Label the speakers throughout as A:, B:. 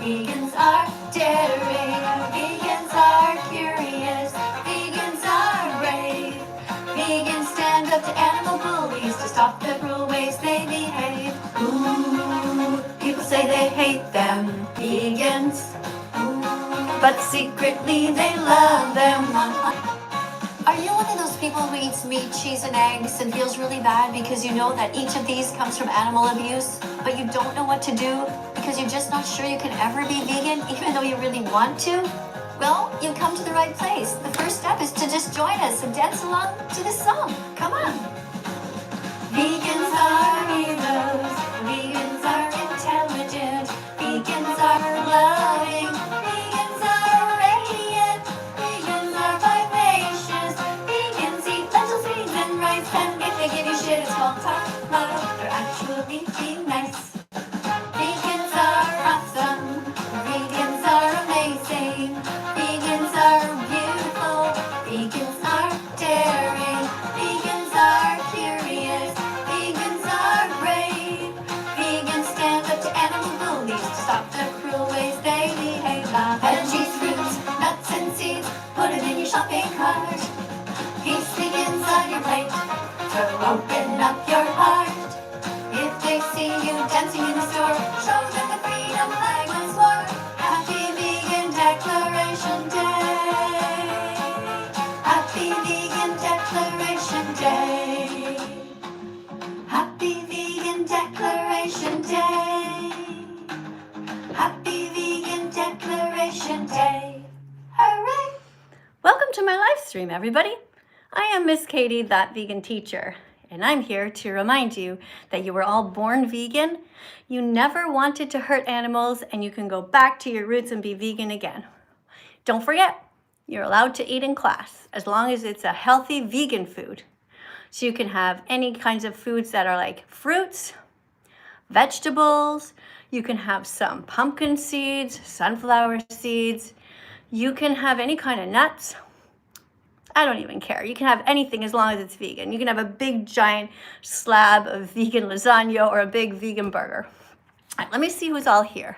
A: Vegans are daring, vegans are curious, vegans are brave. Vegans stand up to animal bullies to stop the cruel ways they behave. Ooh, people say they hate them, vegans. Ooh, but secretly they love them. Are you one of those people who eats meat, cheese, and eggs and feels really bad because you know that each of these comes from animal abuse, but you don't know what to do because you're just not sure you can ever be vegan even though you really want to? Well, you've come to the right place. The first step is to just join us and dance along to this song. Come on. Vegans are heroes. Vegans are intelligent. Vegans are loving. Vegans are radiant. Vegans are vivacious. Vegans eat lentils, beans, and rice. And if they give you shit, it's called tough. They're actually being nice. Vegans are awesome. Vegans are amazing. Vegans are beautiful. Vegans are daring. Vegans are curious. Vegans are brave. Vegans stand up to animal bullies to stop the cruel ways they behave. Veggies, fruits, nuts, and seeds. Put it in your shopping cart. Peace begins on your plate. So open up your heart. If they see you dancing in the store, show them the freedom flag once more. Happy Vegan Declaration Day. Happy Vegan Declaration Day. Happy Vegan Declaration Day. Happy Vegan Declaration Day. Hooray! Welcome to my live stream, everybody. I am Miss Katie, that vegan teacher. And I'm here to remind you that you were all born vegan, you never wanted to hurt animals, and you can go back to your roots and be vegan again. Don't forget, you're allowed to eat in class as long as it's a healthy vegan food. So you can have any kinds of foods that are like fruits, vegetables, you can have some pumpkin seeds, sunflower seeds, you can have any kind of nuts. I don't even care. You can have anything as long as it's vegan. You can have a big giant slab of vegan lasagna or a big vegan burger. All right, let me see who's all here.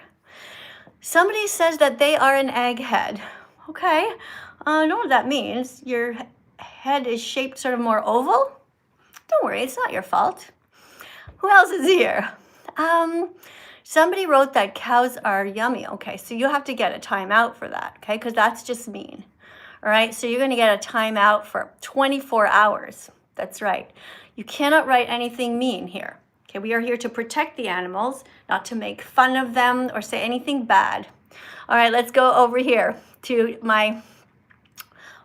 A: Somebody says that they are an egghead. Okay, I know what that means. Your head is shaped sort of more oval. Don't worry, it's not your fault. Who else is here? Somebody wrote that cows are yummy. Okay, so you have to get a timeout for that, okay? Because that's just mean. All right, so you're going to get a timeout for 24 hours. That's right. You cannot write anything mean here. Okay, we are here to protect the animals, not to make fun of them or say anything bad. All right, let's go over here to my,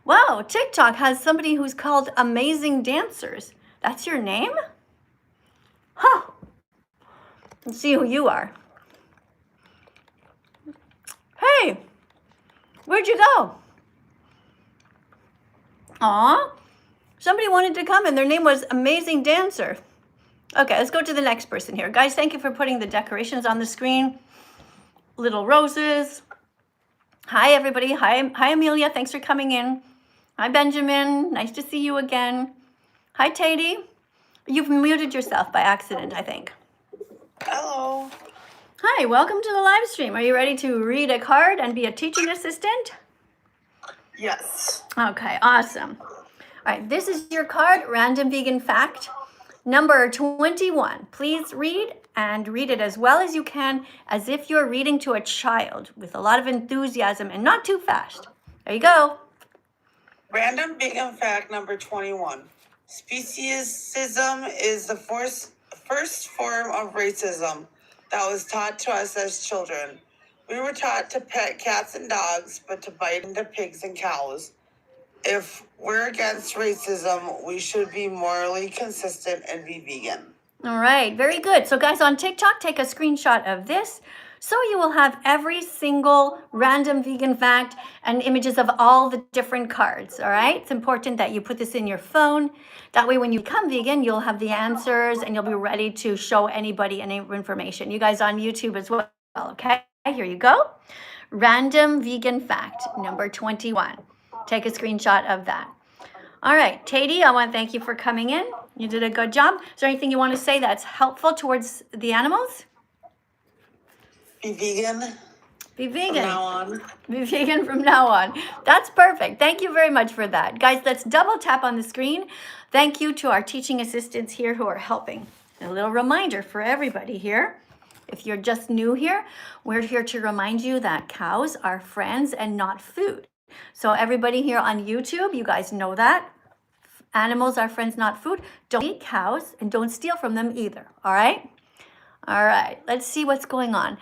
A: wow, TikTok has somebody who's called Amazing Dancers. That's your name? Huh. Let's see who you are. Hey, where'd you go? Aw, somebody wanted to come and their name was Amazing Dancer. Okay, let's go to the next person here. Guys, thank you for putting the decorations on the screen. Little roses. Hi, everybody. Hi, Amelia. Thanks for coming in. Hi, Benjamin. Nice to see you again. Hi, Tatey. You've muted yourself by accident, I think.
B: Hello.
A: Hi, welcome to the live stream. Are you ready to read a card and be a teaching assistant?
B: Yes.
A: Okay, awesome. All right, this is your card, Random Vegan Fact, number 21. Please read and read it as well as you can, as if you're reading to a child with a lot of enthusiasm and not too fast. There you go.
B: Random Vegan Fact number 21. Speciesism is the first form of racism that was taught to us as children. We were taught to pet cats and dogs, but to bite into pigs and cows. If we're against racism, we should be morally consistent and be vegan.
A: All right, very good. So guys on TikTok, take a screenshot of this so you will have every single random vegan fact and images of all the different cards, all right? It's important that you put this in your phone. That way when you become vegan, you'll have the answers and you'll be ready to show anybody any information. You guys on YouTube as well, okay? Here you go. Random vegan fact number 21. Take a screenshot of that. All right, Tatey, I want to thank you for coming in. You did a good job. Is there anything you want to say that's helpful towards the animals?
B: Be vegan.
A: Be vegan.
B: From now on.
A: Be vegan from now on. That's perfect. Thank you very much for that. Guys, let's double tap on the screen. Thank you to our teaching assistants here who are helping. A little reminder for everybody here. If you're just new here, we're here to remind you that cows are friends and not food. So everybody here on YouTube, you guys know that. Animals are friends, not food. Don't eat cows and don't steal from them either. All right? All right, let's see what's going on.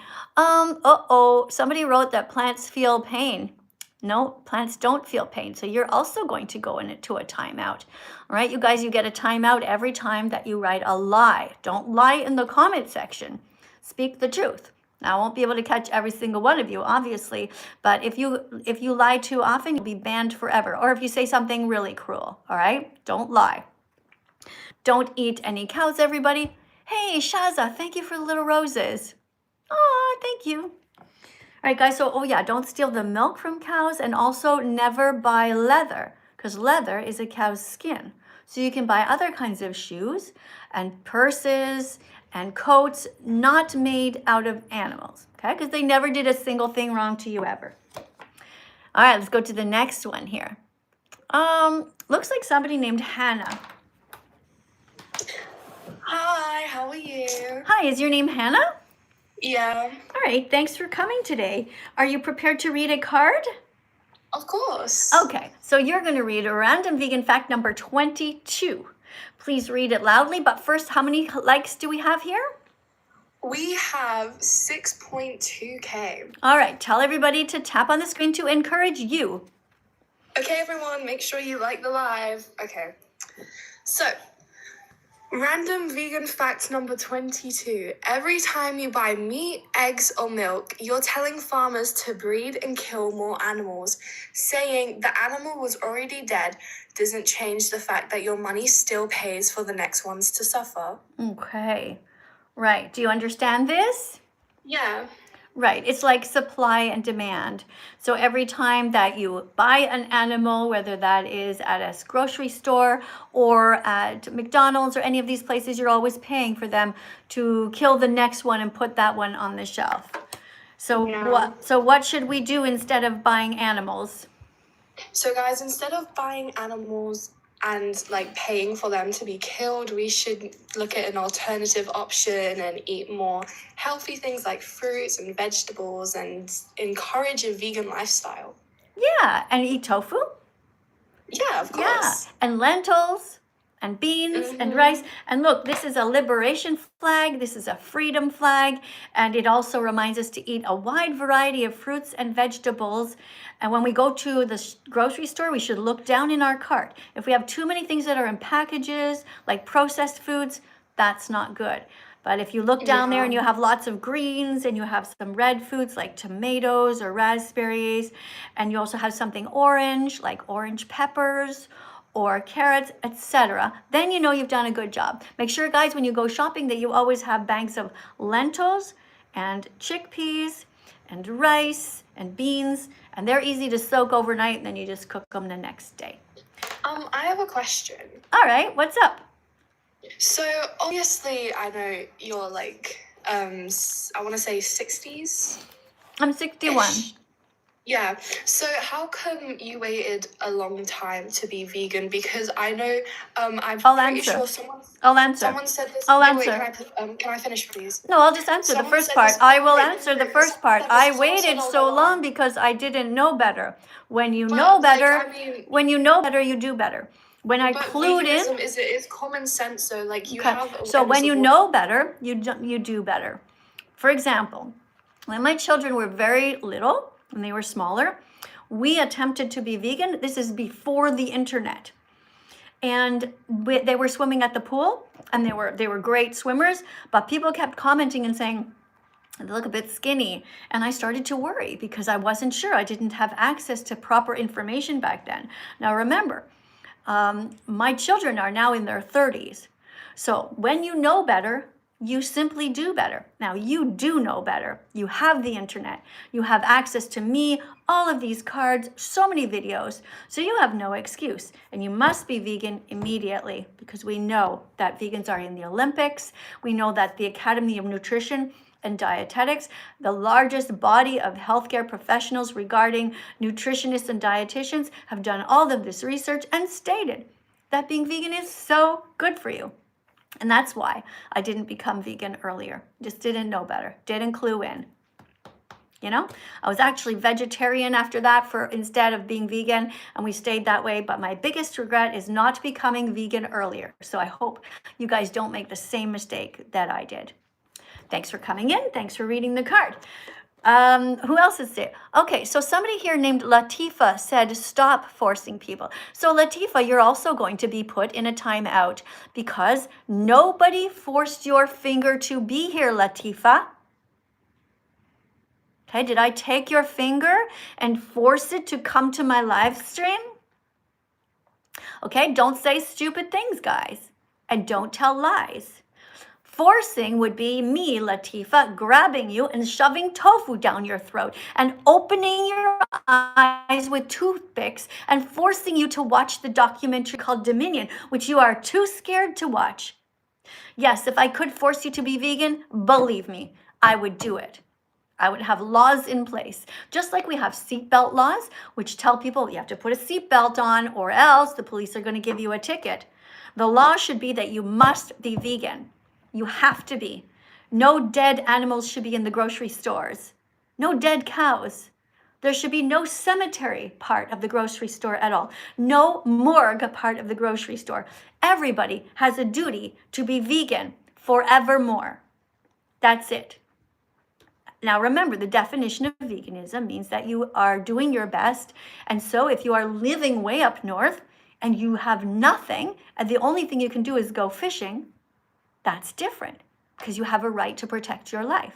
A: Somebody wrote that plants feel pain. No, plants don't feel pain. So you're also going to go into a timeout. All right, you guys, you get a timeout every time that you write a lie. Don't lie in the comment section. Speak the truth. Now, I won't be able to catch every single one of you, obviously, but if you lie too often, you'll be banned forever. Or if you say something really cruel, all right? Don't lie. Don't eat any cows, everybody. Hey, Shaza, thank you for the little roses. Oh, thank you. All right, guys, so, don't steal the milk from cows, and also never buy leather, because leather is a cow's skin. So you can buy other kinds of shoes and purses and coats not made out of animals, okay? Because they never did a single thing wrong to you ever. All right, let's go to the next one here. Looks like somebody named Hannah.
C: Hi, how are you?
A: Hi, is your name Hannah?
C: Yeah.
A: All right, thanks for coming today. Are you prepared to read a card?
C: Of course.
A: Okay, so you're going to read a random vegan fact number 22. Please read it loudly, but first, how many likes do we have here?
C: We have 6.2K.
A: All right, tell everybody to tap on the screen to encourage you.
C: Okay, everyone, make sure you like the live. Okay. So, random vegan fact number 22. Every time you buy meat, eggs, or milk, you're telling farmers to breed and kill more animals. Saying the animal was already dead doesn't change the fact that your money still pays for the next ones to suffer.
A: Okay, right. Do you understand this?
C: Yeah.
A: Right, it's like supply and demand. So every time that you buy an animal, whether that is at a grocery store or at McDonald's or any of these places, you're always paying for them to kill the next one and put that one on the shelf. So what should we do instead of buying animals?
C: So guys, instead of buying animals and like paying for them to be killed, we should look at an alternative option and eat more healthy things like fruits and vegetables and encourage a vegan lifestyle.
A: Yeah, and eat tofu?
C: Yeah, of course.
A: Yeah, and lentils and beans and rice. And look, this is a liberation flag. This is a freedom flag. And it also reminds us to eat a wide variety of fruits and vegetables. And when we go to the grocery store, we should look down in our cart. If we have too many things that are in packages, like processed foods, that's not good. But if you look down there and you have lots of greens and you have some red foods like tomatoes or raspberries, and you also have something orange, like orange peppers, or carrots, etc., then you know you've done a good job. Make sure, guys, when you go shopping that you always have bags of lentils and chickpeas and rice and beans, and they're easy to soak overnight, and then you just cook them the next day.
C: I have a question.
A: All right, what's up?
C: So obviously I know you're like, I want to say 60s?
A: I'm 61.
C: Yeah, so how come you waited a long time to be vegan? Because I know, I'm
A: I'll
C: pretty
A: answer.
C: sure
A: Someone
C: said this.
A: I'll
C: Wait,
A: answer.
C: Can I finish, please?
A: No, I'll just answer the
C: Someone
A: first
C: said
A: part.
C: this-
A: I will
C: wait,
A: answer the
C: wait,
A: first part.
C: someone
A: I
C: said
A: waited
C: all
A: so
C: along.
A: long because I didn't know better. When you
C: But,
A: know
C: like,
A: better,
C: I mean-
A: when you know better, you do better. When I
C: But
A: clued in,
C: veganism is common sense, so like you
A: okay.
C: have.
A: So when you know better, you do better. For example, when my children were very little, when they were smaller, we attempted to be vegan. This is before the internet. And they were swimming at the pool, and they were great swimmers, but people kept commenting and saying, they look a bit skinny. And I started to worry because I wasn't sure. I didn't have access to proper information back then. Now remember, my children are now in their 30s. So when you know better, you simply do better. Now you do know better. You have the internet. You have access to me, all of these cards, so many videos. So you have no excuse. And you must be vegan immediately because we know that vegans are in the Olympics. We know that the Academy of Nutrition
D: and dietetics, the largest body of healthcare professionals regarding nutritionists and dietitians, have done all of this research and stated that being vegan is so good for you. And that's why I didn't become vegan earlier. Just didn't know better, didn't clue in. You know, I was actually vegetarian after that instead of being vegan, and we stayed that way. But my biggest regret is not becoming vegan earlier. So I hope you guys don't make the same mistake that I did. Thanks for coming in. Thanks for reading the card. Who else is there? Okay, so somebody here named Latifa said, stop forcing people. So Latifa, you're also going to be put in a timeout because nobody forced your finger to be here, Latifa. Okay, did I take your finger and force it to come to my live stream? Okay, don't say stupid things, guys, and don't tell lies. Forcing would be me, Latifa, grabbing you and shoving tofu down your throat and opening your eyes with toothpicks and forcing you to watch the documentary called Dominion, which you are too scared to watch. Yes, if I could force you to be vegan, believe me, I would do it. I would have laws in place, just like we have seatbelt laws, which tell people you have to put a seatbelt on or else the police are going to give you a ticket. The law should be that you must be vegan. You have to be. No dead animals should be in the grocery stores. No dead cows. There should be no cemetery part of the grocery store at all. No morgue part of the grocery store. Everybody has a duty to be vegan forevermore. That's it. Now remember, the definition of veganism means that you are doing your best. And so if you are living way up north and you have nothing, and the only thing you can do is go fishing, that's different because you have a right to protect your life.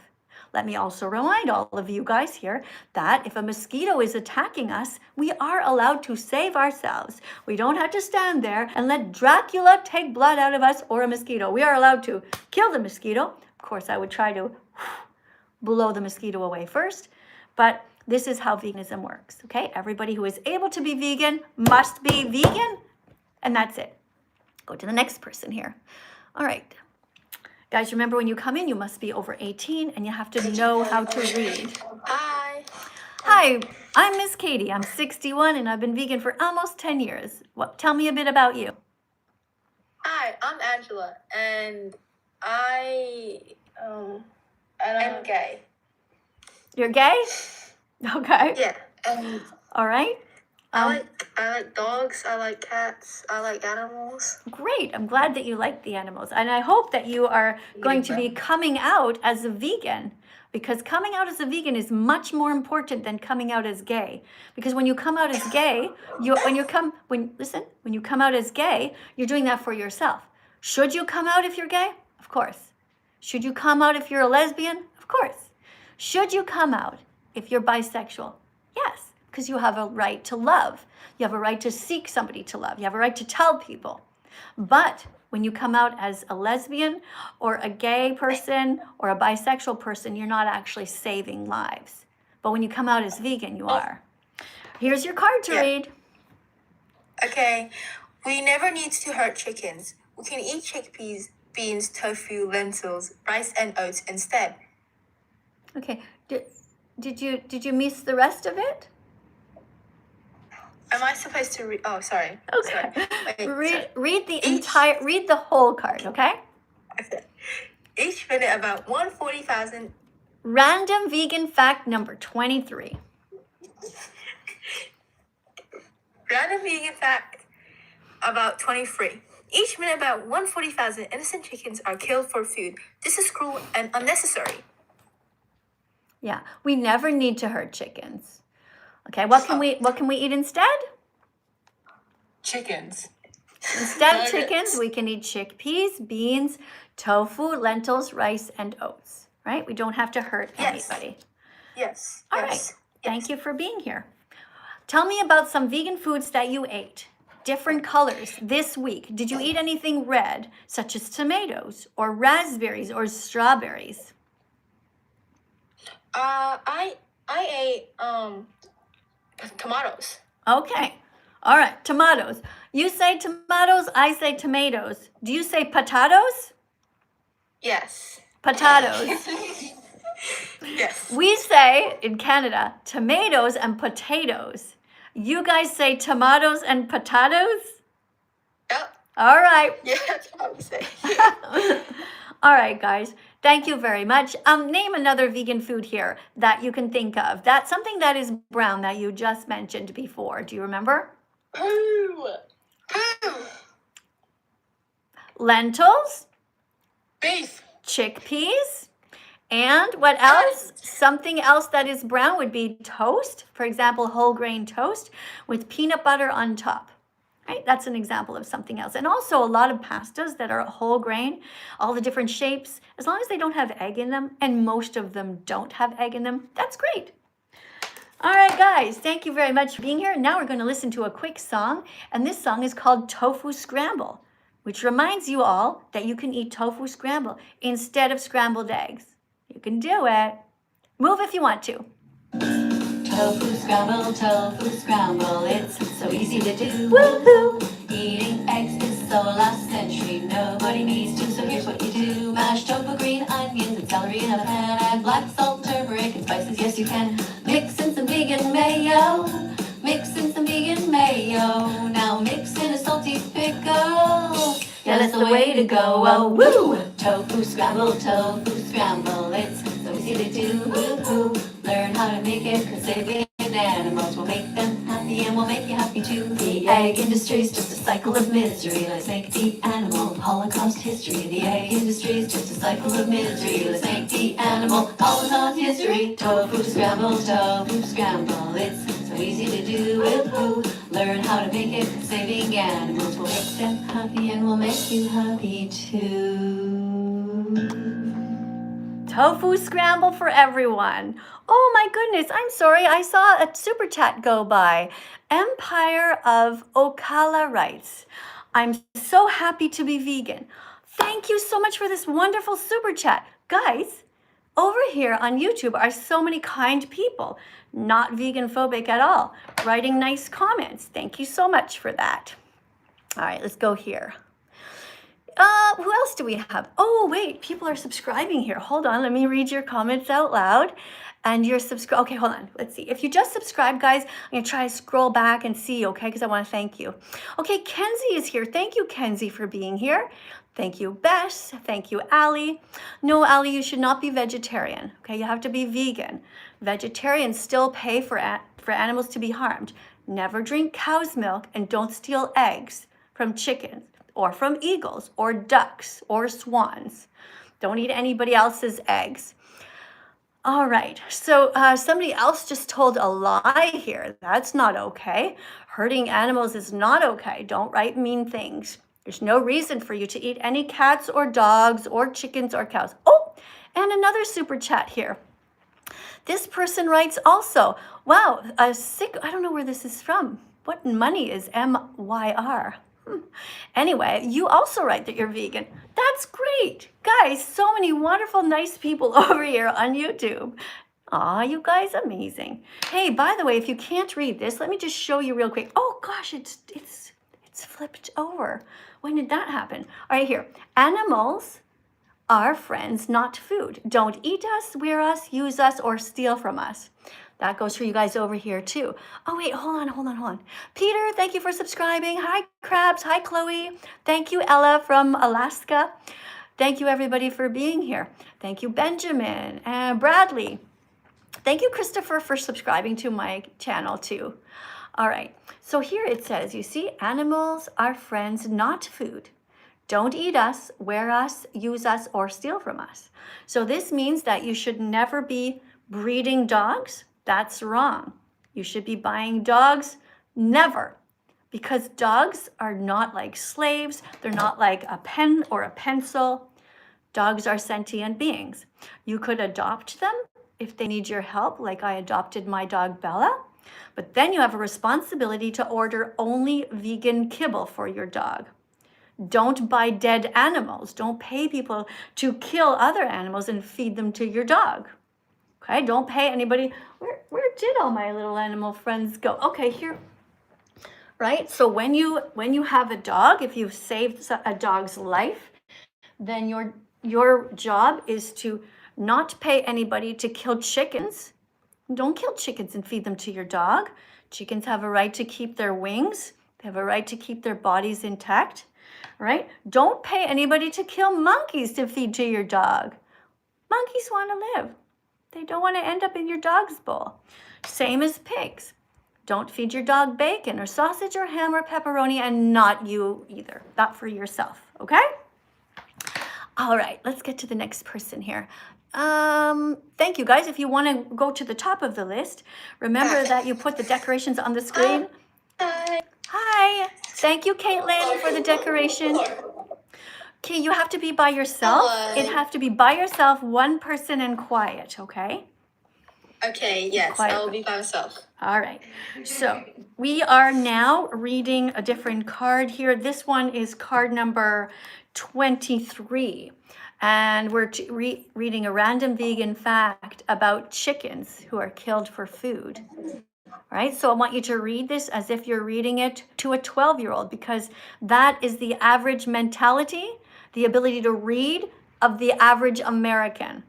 D: Let me also remind all of you guys here that if a mosquito is attacking us, we are allowed to save ourselves. We don't have to stand there and let Dracula take blood out of us or a mosquito. We are allowed to kill the mosquito. Of course, I would try to blow the mosquito away first, but this is how veganism works, okay? Everybody who is able to be vegan must be vegan, and that's it. Go to the next person here. All right. Guys, remember when you come in, you must be over 18, and you have to know how to read.
C: Hi.
D: Hi, I'm Miss Katie. I'm 61, and I've been vegan for almost 10 years. Tell me a bit about you.
C: Hi, I'm Angela, and I am gay.
D: You're gay? Okay.
C: Yeah. And
D: All right.
C: I like dogs. I like cats. I like animals.
D: Great. I'm glad that you like the animals. And I hope that you are going to be coming out as a vegan, because coming out as a vegan is much more important than coming out as gay. Because when you come out as gay, when you come out as gay, you're doing that for yourself. Should you come out if you're gay? Of course. Should you come out if you're a lesbian? Of course. Should you come out if you're bisexual? Yes, because you have a right to love. You have a right to seek somebody to love. You have a right to tell people. But when you come out as a lesbian or a gay person or a bisexual person, you're not actually saving lives. But when you come out as vegan, you are. Here's your card to read.
C: Okay. We never need to hurt chickens. We can eat chickpeas, beans, tofu, lentils, rice, and oats instead.
D: Okay. Did you miss the rest of it?
C: Am I supposed to read? Oh, sorry.
D: Okay.
C: Sorry.
D: Read the whole card, okay?
C: Okay. Each minute about 140,000.
D: Random vegan fact number 23.
C: Random vegan fact about 23. Each minute about 140,000 innocent chickens are killed for food. This is cruel and unnecessary.
D: Yeah, we never need to hurt chickens. Okay, what can we eat instead?
B: Chickens.
D: Instead of chickens, we can eat chickpeas, beans, tofu, lentils, rice, and oats. Right? We don't have to hurt anybody.
C: Yes.
D: All right. Thank you for being here. Tell me about some vegan foods that you ate. Different colors this week. Did you eat anything red, such as tomatoes or raspberries or strawberries?
C: I ate tomatoes.
D: Okay. All right. Tomatoes. You say tomatoes, I say tomatoes. Do you say potatoes?
C: Yes.
D: Potatoes.
B: Yes.
D: We say in Canada, tomatoes and potatoes. You guys say tomatoes and potatoes?
C: Yep.
D: All right.
C: Yeah, that's what we say.
D: All right, guys. Thank you very much. Name another vegan food here that you can think of. That's something that is brown that you just mentioned before. Do you remember?
C: Poo. Poo.
D: Lentils,
B: Beef.
D: chickpeas, and what else? Something else that is brown would be toast. For example, whole grain toast with peanut butter on top. Right? That's an example of something else. And also a lot of pastas that are whole grain, all the different shapes, as long as they don't have egg in them, and most of them don't have egg in them, that's great. All right, guys, thank you very much for being here. Now we're going to listen to a quick song, and this song is called Tofu Scramble, which reminds you all that you can eat tofu scramble instead of scrambled eggs. You can do it. Move if you want to.
A: Tofu scramble, it's so easy to do.
D: Woohoo!
A: Eating eggs is so last century, nobody needs to, so here's what you do. Mash tofu, green onions, and celery in a pan, add black salt, turmeric, and spices, yes you can. Mix in some vegan mayo, now mix in a salty pickle. Yeah, that's the way to go, oh woo! Tofu scramble, it's so easy to do, woo-hoo. Learn how to make it, cause they vegan animals will make them happy and will make you happy too. The egg industry's just a cycle of misery, let's make the animal Holocaust history. The egg industry's just a cycle of misery, let's make the animal Holocaust history. Tofu scramble, it's so easy to do, woo-hoo. Learn how to make it, cause saving animals will make them happy and will make you happy too.
D: Tofu scramble for everyone. Oh my goodness, I'm sorry. I saw a super chat go by. Empire of Ocala writes, I'm so happy to be vegan. Thank you so much for this wonderful super chat. Guys, over here on YouTube are so many kind people, not vegan phobic at all, writing nice comments. Thank you so much for that. All right, let's go here. Who else do we have? Oh, wait, people are subscribing here. Hold on, let me read your comments out loud. And you're subscribed. Okay, hold on. Let's see. If you just subscribed, guys, I'm going to try to scroll back and see, okay, because I want to thank you. Okay, Kenzie is here. Thank you, Kenzie, for being here. Thank you, Bess. Thank you, Ali. No, Ali, you should not be vegetarian. Okay, you have to be vegan. Vegetarians still pay for animals to be harmed. Never drink cow's milk and don't steal eggs from chickens, or from eagles, or ducks, or swans. Don't eat anybody else's eggs. All right, so somebody else just told a lie here. That's not okay. Hurting animals is not okay. Don't write mean things. There's no reason for you to eat any cats or dogs or chickens or cows. Oh, and another super chat here. This person writes also, wow, I don't know where this is from. What money is MYR? Anyway, you also write that you're vegan. That's great. Guys, so many wonderful, nice people over here on YouTube. Aw, you guys, amazing. Hey, by the way, if you can't read this, let me just show you real quick. Oh gosh, it's flipped over. When did that happen? All right, here. Animals are friends, not food. Don't eat us, wear us, use us, or steal from us. That goes for you guys over here too. Oh wait, hold on. Peter, thank you for subscribing. Hi, Crabs. Hi, Chloe. Thank you, Ella from Alaska. Thank you, everybody, for being here. Thank you, Benjamin and Bradley. Thank you, Christopher, for subscribing to my channel too. All right, so here it says, you see, animals are friends, not food. Don't eat us, wear us, use us, or steal from us. So this means that you should never be breeding dogs. That's wrong. You should be buying dogs, never. Because dogs are not like slaves. They're not like a pen or a pencil. Dogs are sentient beings. You could adopt them if they need your help, like I adopted my dog Bella. But then you have a responsibility to order only vegan kibble for your dog. Don't buy dead animals. Don't pay people to kill other animals and feed them to your dog. Okay, don't pay anybody. Where did all my little animal friends go? Okay, here. Right, so when you have a dog, if you've saved a dog's life, then your job is to not pay anybody to kill chickens. Don't kill chickens and feed them to your dog. Chickens have a right to keep their wings. They have a right to keep their bodies intact, right? Don't pay anybody to kill monkeys to feed to your dog. Monkeys want to live. They don't want to end up in your dog's bowl. Same as pigs. Don't feed your dog bacon or sausage or ham or pepperoni, and not you either. Not for yourself, okay? All right, let's get to the next person here. Thank you, guys. If you want to go to the top of the list, remember that you put the decorations on the screen.
C: Hi.
D: Hi. Thank you, Caitlin, for the decoration. Okay, you have to be by yourself.
C: Hello.
D: It have to be by yourself, one person, and quiet, okay?
C: Okay, yes,
D: Quiet.
C: I will be by myself.
D: All right. So we are now reading a different card here. This one is card number 23. And we're reading a random vegan fact about chickens who are killed for food. All right, so I want you to read this as if you're reading it to a 12-year-old, because that is the average mentality, the ability to read of the average American.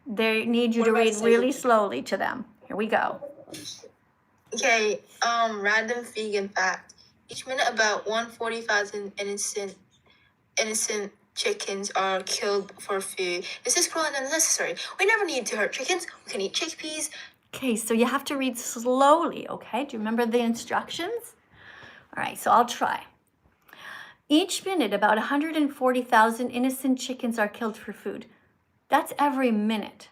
D: They need you to read really slowly to them. Here we go.
C: Okay, random vegan fact. Each minute about 140,000 innocent chickens are killed for food. This is cruel and unnecessary. We never need to hurt chickens. We can eat chickpeas.
D: Okay, so you have to read slowly, okay? Do you remember the instructions? All right, so I'll try. Each minute, about 140,000 innocent chickens are killed for food. That's every minute.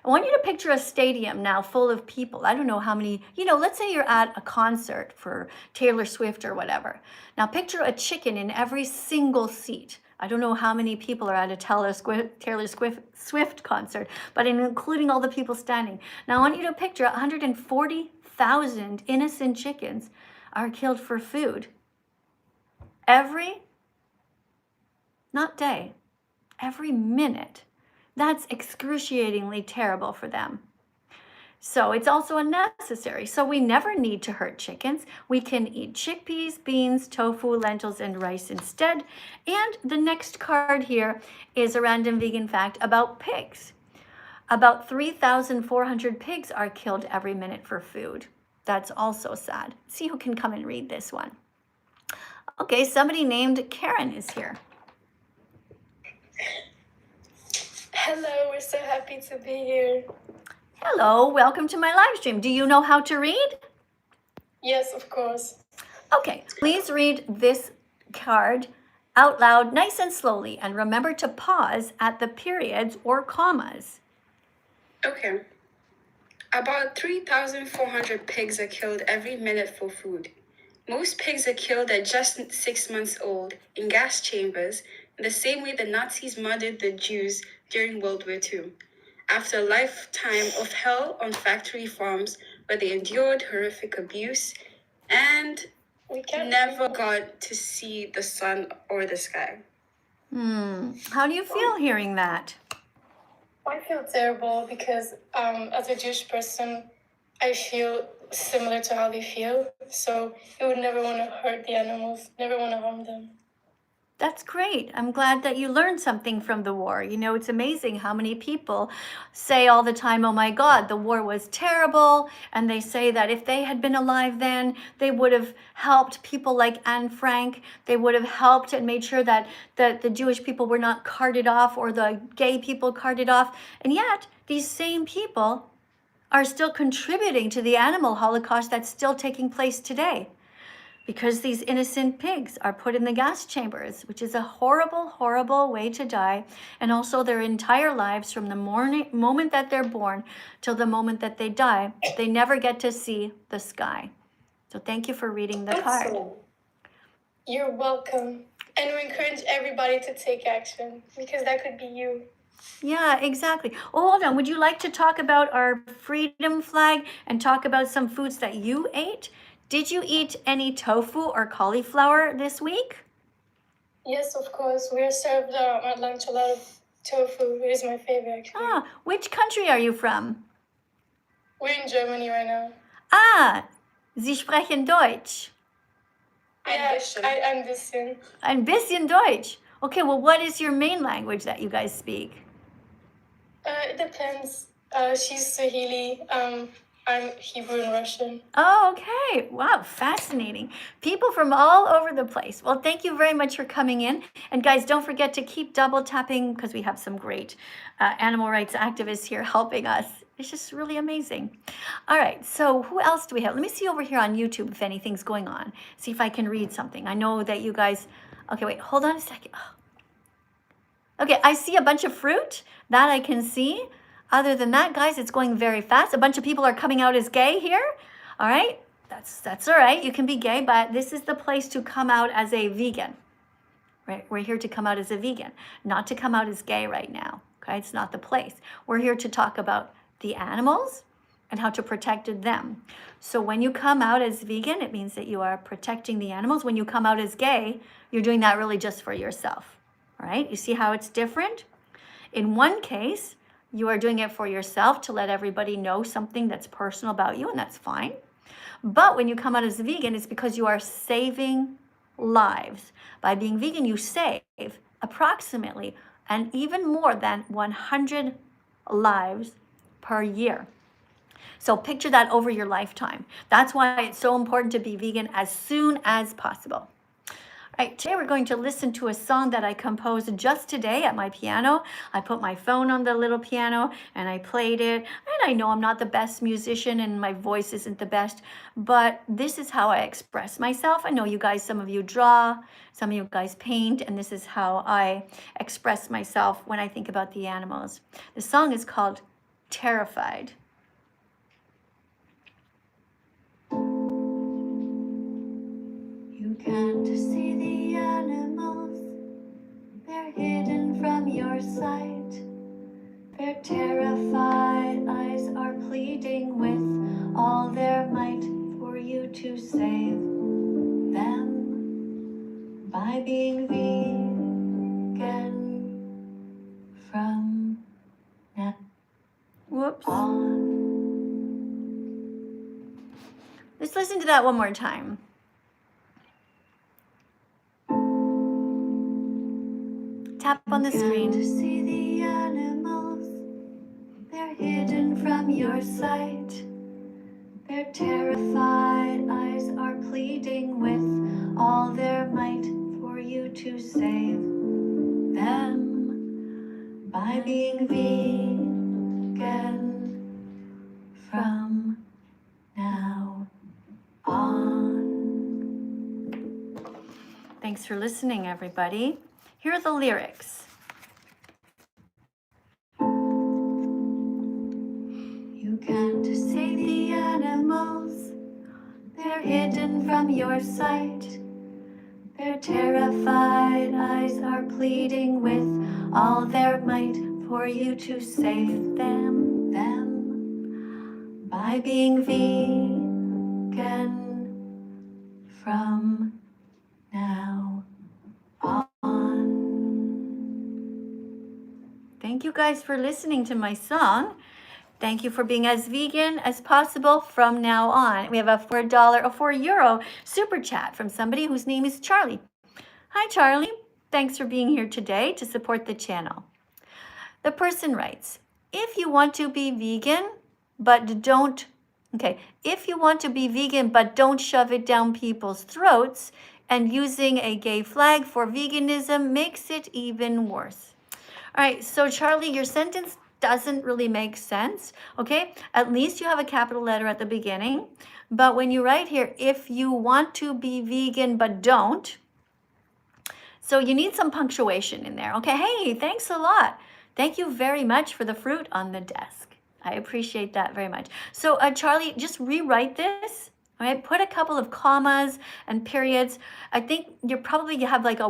D: I want you to picture a stadium now full of people. I don't know how many, let's say you're at a concert for Taylor Swift or whatever. Now picture a chicken in every single seat. I don't know how many people are at a Taylor Swift concert, but including all the people standing. Now I want you to picture 140,000 innocent chickens are killed for food. Every minute. That's excruciatingly terrible for them. So it's also unnecessary. So we never need to hurt chickens. We can eat chickpeas, beans, tofu, lentils, and rice instead. And the next card here is a random vegan fact about pigs. About 3,400 pigs are killed every minute for food. That's also sad. See who can come and read this one. Okay, somebody named Karen is here.
C: Hello, we're so happy to be here.
D: Hello, welcome to my live stream. Do you know how to read?
C: Yes, of course.
D: Okay, please read this card out loud, nice and slowly, and remember to pause at the periods or commas.
E: Okay. About 3,400 pigs are killed every minute for food. Most pigs are killed at just 6 months old in gas chambers, in the same way the Nazis murdered the Jews during World War II. After a lifetime of hell on factory farms where they endured horrific abuse and never got to see the sun or the sky.
D: How do you feel hearing that?
F: I feel terrible because as a Jewish person, I feel similar to how they feel. So I would never want to hurt the animals, never want to harm them.
D: That's great. I'm glad that you learned something from the war. It's amazing how many people say all the time, oh my God, the war was terrible. And they say that if they had been alive then, they would have helped people like Anne Frank. They would have helped and made sure that the Jewish people were not carted off or the gay people carted off. And yet, these same people are still contributing to the animal holocaust that's still taking place today. Because these innocent pigs are put in the gas chambers, which is a horrible, horrible way to die. And also their entire lives from the moment that they're born till the moment that they die, they never get to see the sky. So thank you for reading the card.
F: You're welcome. And we encourage everybody to take action because that could be you.
D: Yeah, exactly. Oh, hold on. Would you like to talk about our freedom flag and talk about some foods that you ate? Did you eat any tofu or cauliflower this week?
F: Yes, of course. We are served at lunch a lot of tofu. It is my favorite, actually.
D: Which country are you from?
F: We're in Germany right now.
D: Sie sprechen Deutsch.
F: Yeah, ein bisschen.
D: Ein bisschen Deutsch. Okay, well, what is your main language that you guys speak?
F: it depends. She's Swahili. I'm Hebrew and Russian.
D: Oh, okay. Wow, fascinating. People from all over the place. Well, thank you very much for coming in. And guys, don't forget to keep double tapping because we have some great animal rights activists here helping us. It's just really amazing. All right, so who else do we have? Let me see over here on YouTube if anything's going on. See if I can read something. I know that you guys, okay, wait, hold on a second. Oh. Okay, I see a bunch of fruit. That I can see. Other than that, guys, it's going very fast. A bunch of people are coming out as gay here. All right, that's all right. You can be gay, but this is the place to come out as a vegan. Right? We're here to come out as a vegan, not to come out as gay right now. Okay, it's not the place. We're here to talk about the animals and how to protect them. So when you come out as vegan, it means that you are protecting the animals. When you come out as gay, you're doing that really just for yourself. All right, you see how it's different? In one case, you are doing it for yourself to let everybody know something that's personal about you, and that's fine. But when you come out as a vegan, it's because you are saving lives. By being vegan, you save approximately and even more than 100 lives per year. So picture that over your lifetime. That's why it's so important to be vegan as soon as possible. All right, today we're going to listen to a song that I composed just today at my piano. I put my phone on the little piano and I played it. And I know I'm not the best musician and my voice isn't the best, but this is how I express myself. I know you guys, some of you draw, some of you guys paint, and this is how I express myself when I think about the animals. The song is called Terrified.
A: You can't see the animals, they're hidden from your sight. Their terrified eyes are pleading with all their might for you to save them by being vegan from now
D: Whoops.
A: on.
D: Let's listen to that one more time. Tap on the
A: To
D: screen.
A: see the animals, they're hidden from your sight. Their terrified eyes are pleading with all their might for you to save them by being vegan from now on.
D: Thanks for listening, everybody. Here are the lyrics.
A: You can't see the animals, they're hidden from your sight. Their terrified eyes are pleading with all their might for you to save them by being vegan from now on.
D: Thank you guys for listening to my song. Thank you for being as vegan as possible from now on. We have a $4 or €4 super chat from somebody whose name is Charlie. Hi, Charlie. Thanks for being here today to support the channel. The person writes, if you want to be vegan, but don't, if you want to be vegan, but don't shove it down people's throats, and using a gay flag for veganism makes it even worse. All right, so Charlie, your sentence doesn't really make sense, okay? At least you have a capital letter at the beginning. But when you write here, if you want to be vegan, but don't, so you need some punctuation in there, okay? Hey, thanks a lot. Thank you very much for the fruit on the desk. I appreciate that very much. So Charlie, just rewrite this. All right, put a couple of commas and periods. I think you have like a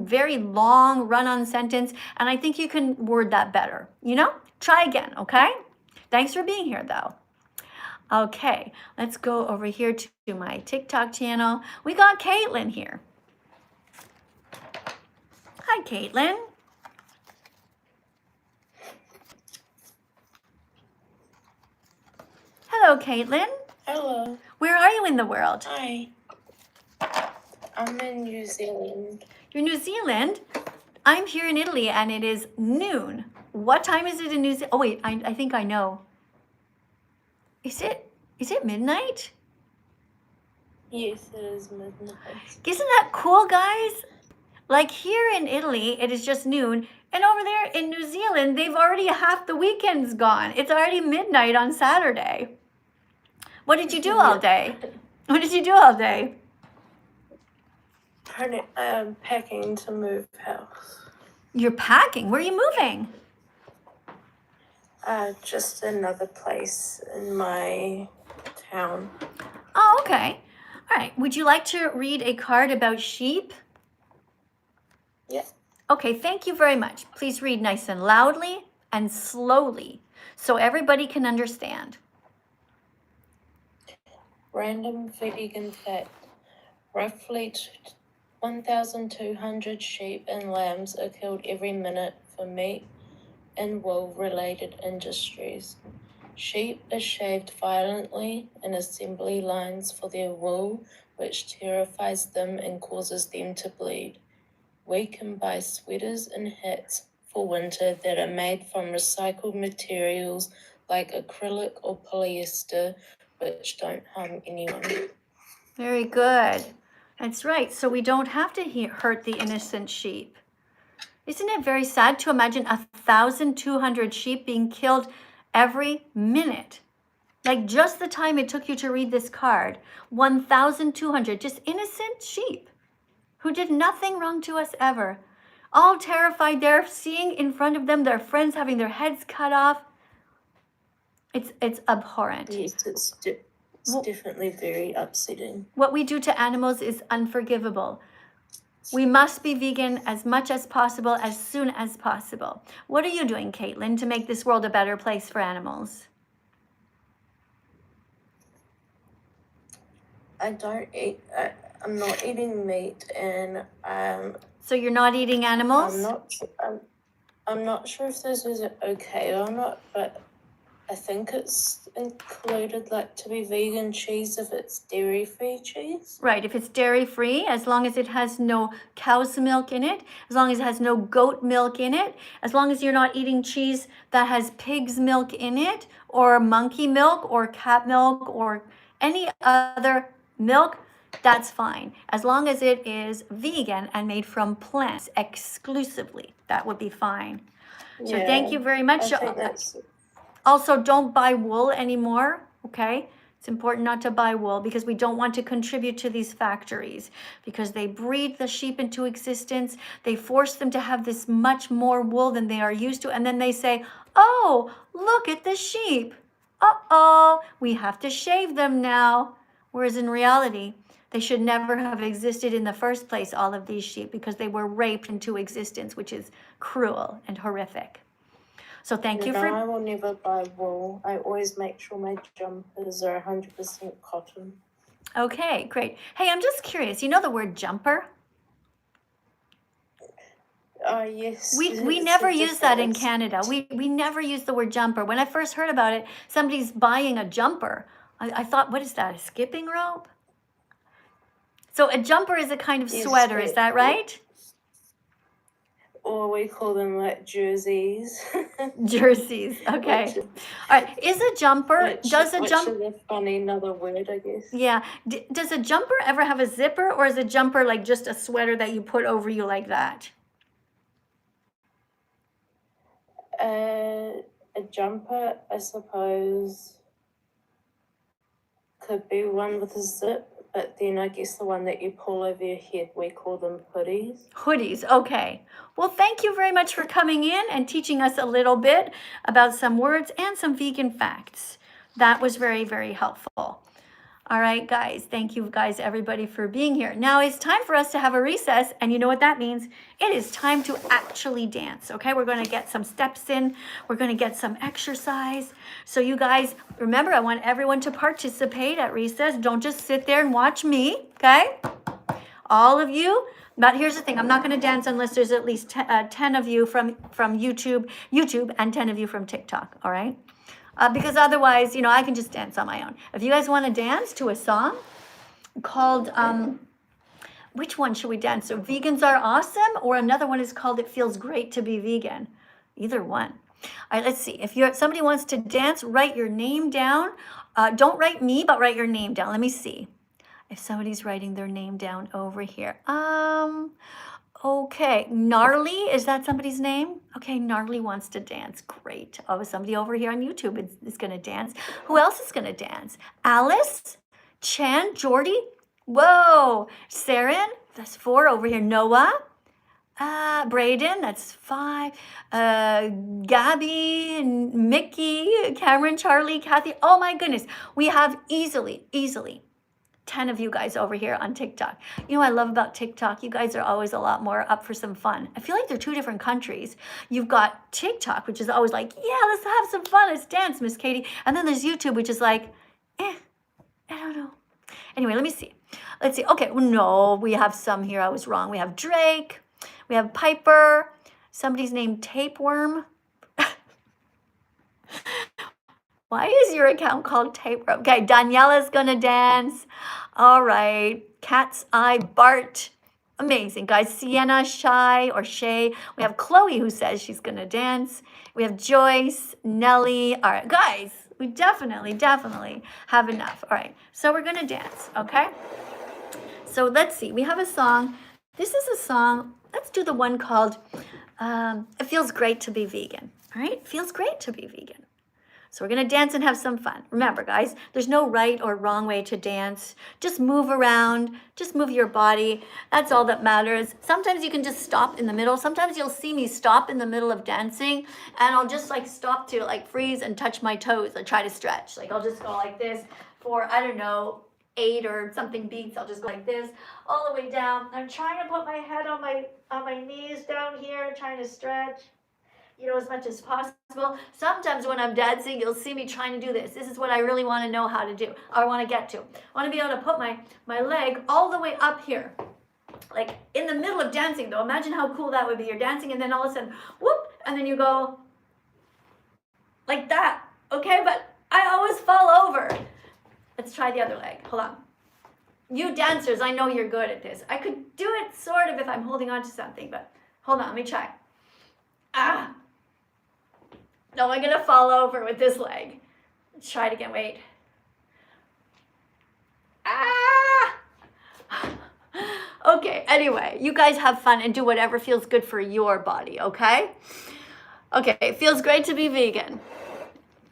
D: very long run-on sentence, and I think you can word that better. Try again, okay? Thanks for being here, though. Okay, let's go over here to my TikTok channel. We got Caitlin here. Hi, Caitlin. Hello, Caitlin.
G: Hello.
D: Where are you in the world?
G: Hi. I'm in New Zealand.
D: You're in New Zealand. I'm here in Italy, and it is noon. What time is it in New Zealand? Oh wait, I think I know. Is it midnight?
G: Yes, it is midnight.
D: Isn't that cool, guys? Like here in Italy, it is just noon, and over there in New Zealand, they've already half the weekend's gone. It's already midnight on Saturday. What did you do all day? What did you do all day?
G: Packing to move house.
D: You're packing. Where are you moving?
G: Just another place in my town.
D: Oh, okay. All right. Would you like to read a card about sheep?
G: Yeah.
D: Okay, thank you very much. Please read nice and loudly and slowly so everybody can understand.
G: Random vegan fact. Roughly 1,200 sheep and lambs are killed every minute for meat and wool-related industries. Sheep are shaved violently in assembly lines for their wool, which terrifies them and causes them to bleed. We can buy sweaters and hats for winter that are made from recycled materials like acrylic or polyester, which don't harm anyone.
D: Very good. That's right. So we don't have to hurt the innocent sheep. Isn't it very sad to imagine 1,200 sheep being killed every minute? Like just the time it took you to read this card, 1,200 just innocent sheep who did nothing wrong to us ever. All terrified, they're seeing in front of them their friends having their heads cut off. It's abhorrent.
G: Yes, it's definitely very upsetting.
D: What we do to animals is unforgivable. We must be vegan as much as possible, as soon as possible. What are you doing, Caitlin, to make this world a better place for animals?
G: I'm not eating meat, and
D: So you're not eating animals?
G: I'm not sure if this is okay or not, but I think it's included like to be vegan cheese if it's dairy-free cheese.
D: Right, if it's dairy-free, as long as it has no cow's milk in it, as long as it has no goat milk in it, as long as you're not eating cheese that has pig's milk in it, or monkey milk, or cat milk, or any other milk, that's fine. As long as it is vegan and made from plants exclusively, that would be fine. So
G: Yeah,
D: thank you very much.
G: I think that's
D: Also, don't buy wool anymore, okay? It's important not to buy wool because we don't want to contribute to these factories because they breed the sheep into existence. They force them to have this much more wool than they are used to. And then they say, oh, look at the sheep. Uh-oh, we have to shave them now. Whereas in reality, they should never have existed in the first place, all of these sheep, because they were raped into existence, which is cruel and horrific. So thank you
G: No,
D: for...
G: I will never buy wool. I always make sure my jumpers are 100% cotton.
D: Okay, great. Hey, I'm just curious. You know the word jumper?
G: Yes.
D: We
G: it's
D: never
G: a
D: use that in
G: difference.
D: Canada. We never use the word jumper. When I first heard about it, somebody's buying a jumper. I thought, what is that, a skipping rope? So a jumper is a kind of
G: Yes,
D: sweater, is that right?
G: Or we call them like jerseys.
D: Jerseys, okay.
G: Which-
D: All right, is a jumper,
G: Which
D: does a
G: is
D: jump,
G: a funny another word, I guess.
D: yeah, does a jumper ever have a zipper, or is a jumper like just a sweater that you put over you like that?
G: A jumper, I suppose, could be one with a zip, but then I guess the one that you pull over your head, we call them hoodies.
D: Hoodies, okay. Well, thank you very much for coming in and teaching us a little bit about some words and some vegan facts. That was very, very helpful. All right, guys, thank you guys, everybody, for being here. Now it's time for us to have a recess, and you know what that means? It is time to actually dance, okay? We're gonna get some steps in. We're gonna get some exercise. So you guys, remember, I want everyone to participate at recess. Don't just sit there and watch me, okay? All of you, but here's the thing, I'm not gonna dance unless there's at least 10 of you from YouTube, and 10 of you from TikTok, all right? Because otherwise, you know, I can just dance on my own. If you guys want to dance to a song called, which one should we dance? So Vegans Are Awesome, or another one is called It Feels Great to Be Vegan. Either one. All right, let's see. If somebody wants to dance, write your name down. Don't write me, but write your name down. Let me see if somebody's writing their name down over here. Okay, Gnarly, is that somebody's name? Okay, Gnarly wants to dance. Great. Oh, somebody over here on YouTube is going to dance. Who else is going to dance? Alice, Chan, Jordy. Whoa, Saren, that's 4 over here. Noah, Braden, that's 5. Gabby, Mickey, Cameron, Charlie, Kathy. Oh my goodness, we have easily 10 of you guys over here on TikTok. You know what I love about TikTok? You guys are always a lot more up for some fun. I feel like they're 2 different countries. You've got TikTok, which is always like, yeah, let's have some fun, let's dance, Miss Katie. And then there's YouTube, which is like, I don't know. Anyway, let me see. Let's see. Okay, no, we have some here. I was wrong. We have Drake. We have Piper. Somebody's named Tapeworm. Why is your account called Tapeworm? Okay, Daniela's gonna dance. All right. Cat's Eye, Bart. Amazing, guys. Sienna, Shy, or Shay. We have Chloe who says she's gonna dance. We have Joyce, Nellie. All right, guys, we definitely have enough. All right, so we're gonna dance, okay? So let's see. We have a song. This is a song. Let's do the one called It Feels Great to Be Vegan. All right, it feels great to be vegan. So we're gonna dance and have some fun. Remember, guys, there's no right or wrong way to dance. Just move around, just move your body. That's all that matters. Sometimes you can just stop in the middle. Sometimes you'll see me stop in the middle of dancing and I'll just like stop to like freeze and touch my toes and try to stretch. Like I'll just go like this for, I don't know, 8 or something beats. I'll just go like this all the way down. I'm trying to put my head on my knees down here, trying to stretch, you know, as much as possible. Sometimes when I'm dancing, you'll see me trying to do this. This is what I really want to know how to do. I want to get to. I want to be able to put my leg all the way up here. Like in the middle of dancing though. Imagine how cool that would be. You're dancing and then all of a sudden, whoop, and then you go like that. Okay, but I always fall over. Let's try the other leg. Hold on. You dancers, I know you're good at this. I could do it sort of if I'm holding on to something, but hold on, let me try. No, I'm gonna fall over with this leg. Let's try it again, wait. Okay, anyway, you guys have fun and do whatever feels good for your body, okay? Okay, it feels great to be vegan.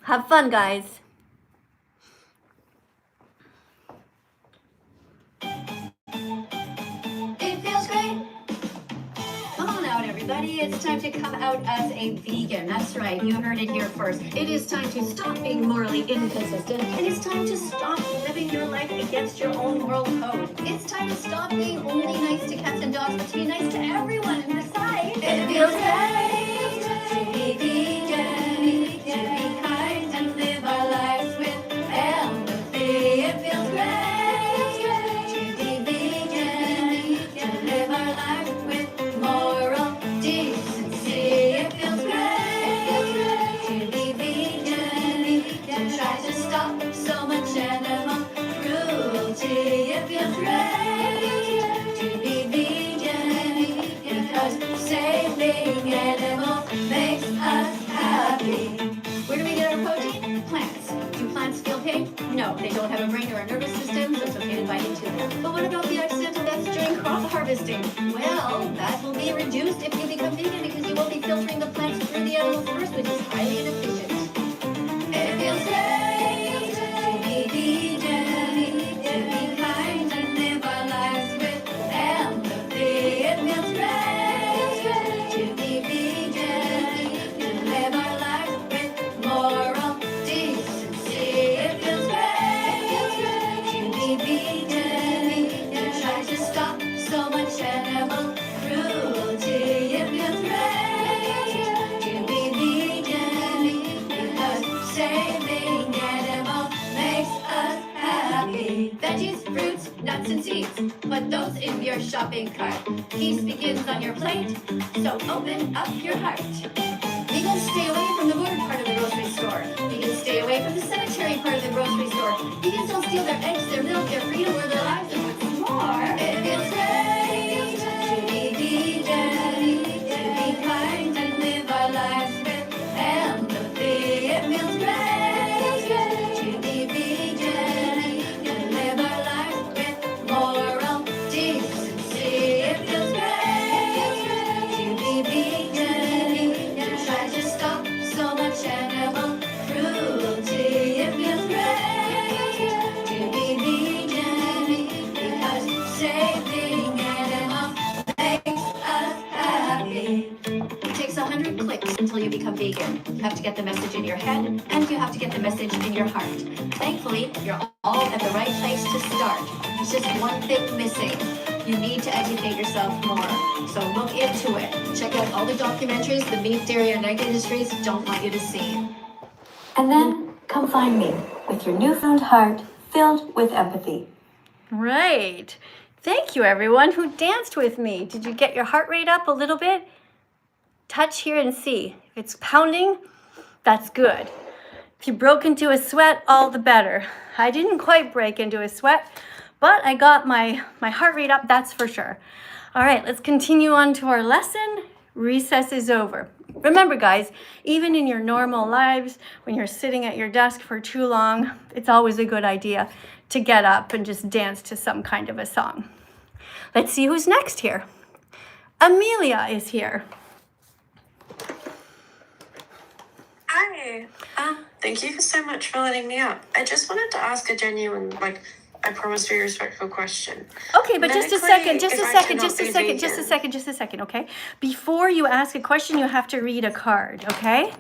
D: Have fun, guys.
A: Everybody, it's time to come out as a vegan. That's right, you heard it here first. It is time to stop being morally inconsistent. It is time to stop living your life against your own moral code. It's time to stop being only nice to cats and dogs, but to be nice to everyone and decide it feels great to be vegan, to be kind and live our lives with empathy. It feels great to be vegan, to live our lives with moral decency. It feels great to be vegan, to try to stop so much animal cruelty. It feels great to be vegan, because saving animals makes us happy. Where do we get our protein? Plants. Do plants feel pain? No, they don't have a brain or a nervous system, so it's okay to bite into them. But what about the accidental deaths during crop harvesting? Well, that will be reduced if you become vegan, because you won't be filtering the plants through the animals first, which is highly inefficient. It feels great to be vegan, to be kind and live our lives with empathy. It feels great to be vegan, to live our lives with moral decency. It feels great to be vegan, to try to stop so much animal cruelty. It feels great to be vegan, because saving animals makes us happy. Veggies, fruits, nuts, and seeds, put those in your shopping cart. Peace begins on your plate, so open up your heart. Vegans stay away from the weird part of the grocery store. Vegans stay away from the sanitary part of the grocery store. Vegans don't steal their eggs, their milk, their freedom, or their lives, and what's more. It feels great to be vegan, to be kind and live our lives with
D: become vegan. You have to get the message in your head, and you have to get the message in your heart. Thankfully, you're all at the right place to start. There's just one thing missing. You need to educate yourself more. So look into it. Check out all the documentaries the meat, dairy, and egg industries don't want you to see. And then come find me with your newfound heart filled with empathy. Right. Thank you, everyone who danced with me. Did you get your heart rate up a little bit? Touch here and see. If it's pounding, that's good. If you broke into a sweat, all the better. I didn't quite break into a sweat, but I got my heart rate up, that's for sure. All right, let's continue on to our lesson. Recess is over. Remember, guys, even in your normal lives, when you're sitting at your desk for too long, it's always a good idea to get up and just dance to some kind of a song. Let's see who's next here. Amelia is here.
H: Hi. Thank you so much for letting me up. I just wanted to ask a genuine, I promise, very respectful question.
D: Okay, but just a second,
H: Medically,
D: okay? Before you ask a question, you have to read a card, okay?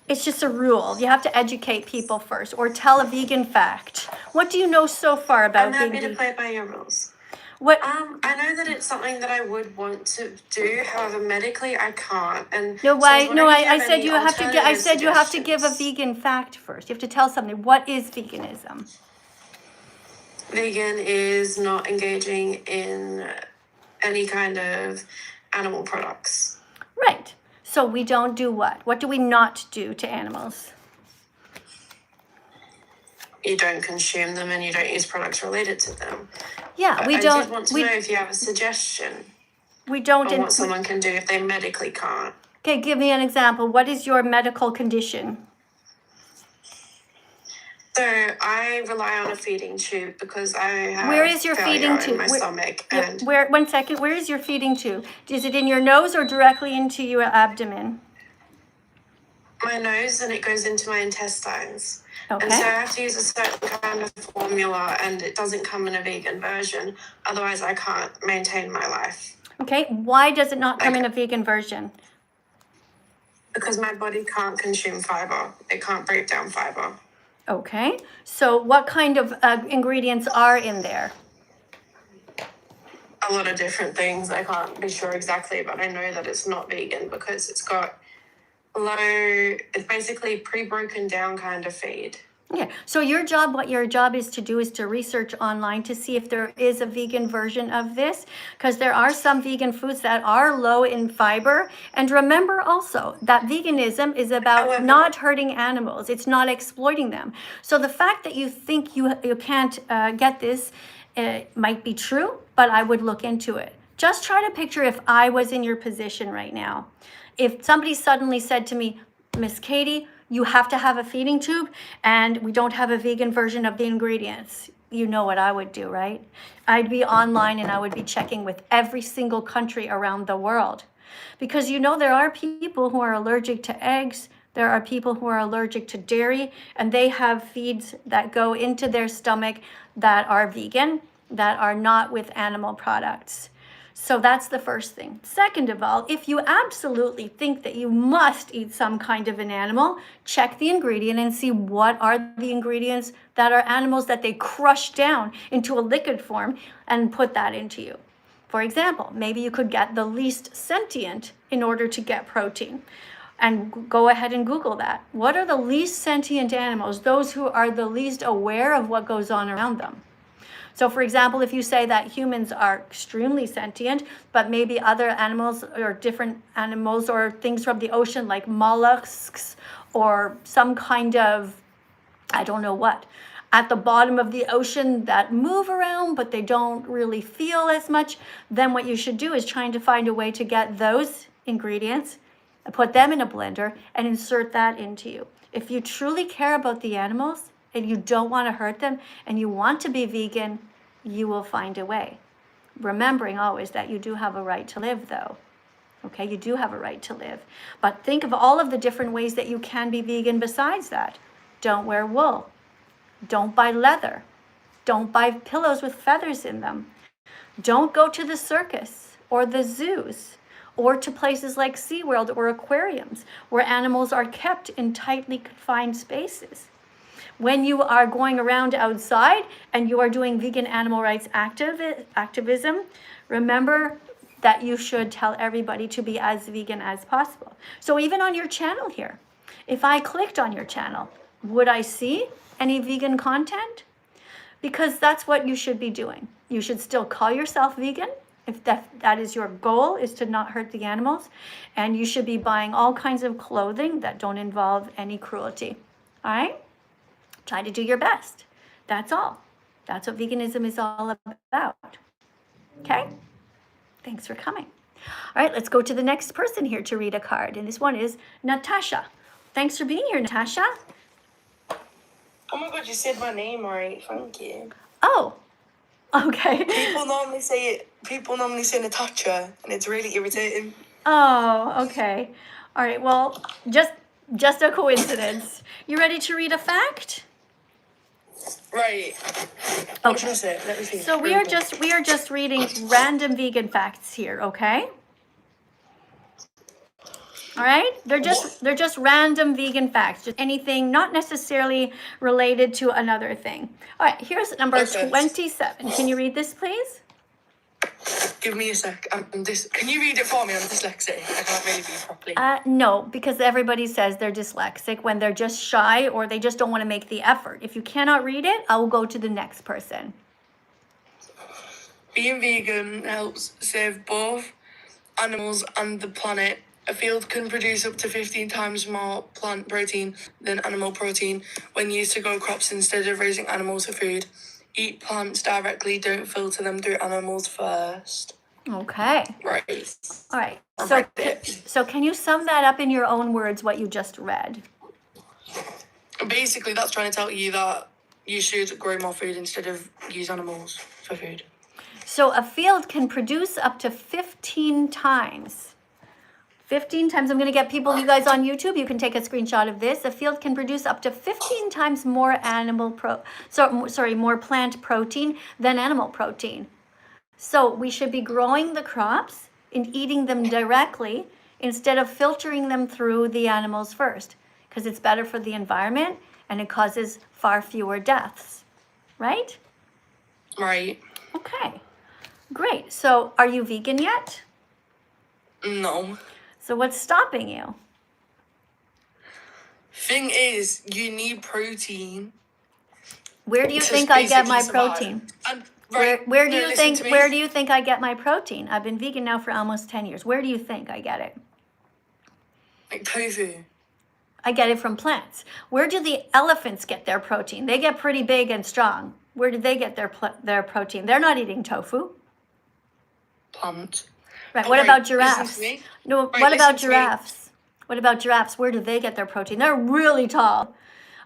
D: It's just a rule. You have to educate people first or tell a vegan fact. What do you know so far about
H: I'm happy
D: vegan?
H: to play by your rules.
D: What?
H: I know that it's something that I would want to do. However, medically, I can't. And
D: No,
H: so
D: why?
H: was
D: No,
H: wondering if
D: I
H: have
D: said
H: any
D: you have to get. I
H: alternative
D: said you have to give a
H: suggestions.
D: vegan fact first. You have to tell something. What is veganism?
H: Vegan is not engaging in any kind of animal products.
D: Right. So we don't do what? What do we not do to animals?
H: You don't consume them and you don't use products related to them.
D: Yeah, we
H: I
D: don't.
H: did want to know if you have a suggestion
D: We don't.
H: on what someone can do if they medically can't.
D: Okay, give me an example. What is your medical condition?
H: So I rely on a feeding tube because I have
D: Where is your
H: failure
D: feeding
H: in
D: tube?
H: my stomach.
D: Yeah,
H: And
D: where? 1 second. Where is your feeding tube? Is it in your nose or directly into your abdomen?
H: my nose, and it goes into my intestines. And so
D: Okay.
H: I have to use a certain kind of formula, and it doesn't come in a vegan version. Otherwise, I can't maintain my life
D: Okay. Why does it not come in a vegan version?
H: because my body can't consume fiber. It can't break down fiber.
D: Okay. So what kind of ingredients are in there?
H: A lot of different things. I can't be sure exactly, but I know that it's not vegan because it's got it's basically pre-broken down kind of feed.
D: Yeah. So what your job is to do is to research online to see if there is a vegan version of this, because there are some vegan foods that are low in fiber. And remember also that veganism is about
H: However-
D: not hurting animals. It's not exploiting them. So the fact that you think you can't get this might be true, but I would look into it. Just try to picture if I was in your position right now. If somebody suddenly said to me, Miss Katie, you have to have a feeding tube and we don't have a vegan version of the ingredients. You know what I would do, right? I'd be online and I would be checking with every single country around the world. Because there are people who are allergic to eggs, there are people who are allergic to dairy, and they have feeds that go into their stomach that are vegan, that are not with animal products. So that's the first thing. Second of all, if you absolutely think that you must eat some kind of an animal, check the ingredient and see what are the ingredients that are animals that they crush down into a liquid form and put that into you. For example, maybe you could get the least sentient in order to get protein. And go ahead and Google that. What are the least sentient animals? Those who are the least aware of what goes on around them. So for example, if you say that humans are extremely sentient, but maybe other animals or different animals or things from the ocean like mollusks or some kind of, I don't know what, at the bottom of the ocean that move around, but they don't really feel as much, then what you should do is trying to find a way to get those ingredients, put them in a blender and insert that into you. If you truly care about the animals and you don't want to hurt them and you want to be vegan, you will find a way. Remembering always that you do have a right to live though. Okay, you do have a right to live. But think of all of the different ways that you can be vegan besides that. Don't wear wool. Don't buy leather. Don't buy pillows with feathers in them. Don't go to the circus or the zoos or to places like SeaWorld or aquariums where animals are kept in tightly confined spaces. When you are going around outside and you are doing vegan animal rights activism, remember that you should tell everybody to be as vegan as possible. So even on your channel here, if I clicked on your channel, would I see any vegan content? Because that's what you should be doing. You should still call yourself vegan, if that is your goal, is to not hurt the animals. And you should be buying all kinds of clothing that don't involve any cruelty. All right? Try to do your best. That's all. That's what veganism is all about. Okay? Thanks for coming. All right, let's go to the next person here to read a card. And this one is Natasha. Thanks for being here, Natasha.
I: Oh my god, you said my name right. Thank you.
D: Oh, okay.
I: People normally say Natasha, and it's really irritating.
D: Oh, okay. All right, well, just a coincidence. You ready to read a fact?
I: Right. What should I say? Let me see.
D: So we are just reading random vegan facts here, okay? All right? They're just random vegan facts, just anything not necessarily related to another thing. All right, here's number 27. Can you read this, please?
I: Give me a sec. Can you read it for me? I'm dyslexic. I can't really read properly.
D: No, because everybody says they're dyslexic when they're just shy or they just don't want to make the effort. If you cannot read it, I will go to the next person.
I: Being vegan helps save both animals and the planet. A field can produce up to 15 times more plant protein than animal protein when used to grow crops instead of raising animals for food. Eat plants directly, don't filter them through animals first.
D: Okay.
I: Right.
D: All right.
I: I
D: So can you sum that up in your own words, what you just read?
I: Basically, that's trying to tell you that you should grow more food instead of use animals for food.
D: So a field can produce up to 15 times. 15 times. I'm going to get you guys on YouTube. You can take a screenshot of this. A field can produce up to 15 times more more plant protein than animal protein. So we should be growing the crops and eating them directly instead of filtering them through the animals first, because it's better for the environment and it causes far fewer deaths. Right?
I: Right.
D: Okay. Great. So are you vegan yet?
I: No.
D: So what's stopping you?
I: Thing is, you need protein.
D: Where do you think I get my protein?
I: And,
D: Where do you think I get my protein? I've been vegan now for almost 10 years. Where do you think I get it?
I: Like tofu.
D: I get it from plants. Where do the elephants get their protein? They get pretty big and strong. Where do they get their protein? They're not eating tofu.
I: Plant.
D: Right. What about giraffes? No.
I: Right,
D: what about giraffes? What about giraffes? Where do they get their protein? They're really tall.